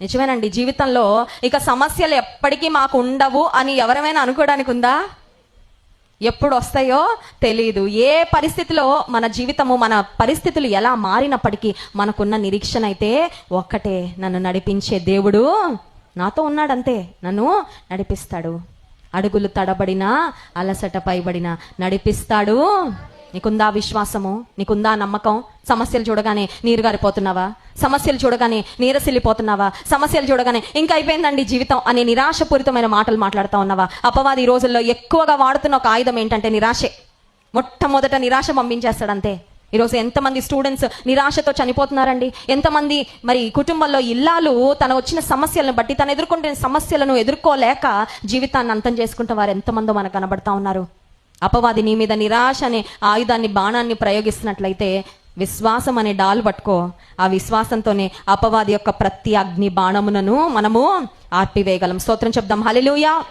నిజమేనండి. జీవితంలో ఇక సమస్యలు ఎప్పటికీ మాకు ఉండవు అని ఎవరైనా అనుకోవడానికి ఉందా? ఎప్పుడు వస్తాయో తెలియదు. ఏ పరిస్థితిలో మన జీవితము, మన పరిస్థితులు ఎలా మారినప్పటికీ మనకున్న నిరీక్షణ అయితే ఒక్కటే, నన్ను నడిపించే దేవుడు నాతో ఉన్నాడంతే, నన్ను నడిపిస్తాడు. అడుగులు తడబడినా అలసట పైబడినా నడిపిస్తాడు. నీకుందా విశ్వాసము? నీకుందా నమ్మకం? సమస్యలు చూడగానే నీరు గారిపోతున్నావా? సమస్యలు చూడగానే నీరసిల్లిపోతున్నావా? సమస్యలు చూడగానే ఇంకా అయిపోయిందండి జీవితం అనే నిరాశపూరితమైన మాటలు మాట్లాడుతూ ఉన్నావా? అపవాది ఈ రోజుల్లో ఎక్కువగా వాడుతున్న ఒక ఆయుధం ఏంటంటే నిరాశే. మొట్టమొదట నిరాశ పంపించేస్తాడంతే. ఈరోజు ఎంతమంది స్టూడెంట్స్ నిరాశతో చనిపోతున్నారండి. ఎంతమంది మరి కుటుంబంలో ఇల్లాలు తన వచ్చిన సమస్యలను బట్టి, తను ఎదుర్కొంటున్న సమస్యలను ఎదుర్కోలేక జీవితాన్ని అంతం చేసుకుంటే వారు ఎంతమందో మనకు కనబడతా ఉన్నారు. అపవాది నీ మీద నిరాశ అనే ఆయుధాన్ని, బాణాన్ని ప్రయోగిస్తున్నట్లయితే విశ్వాసం అనే డాల్ పట్టుకో. ఆ విశ్వాసంతోనే అపవాది యొక్క ప్రతి అగ్ని బాణమునను మనము ఆర్పివేయగలం. స్తోత్రం చెప్దాం. హల్లెలూయా.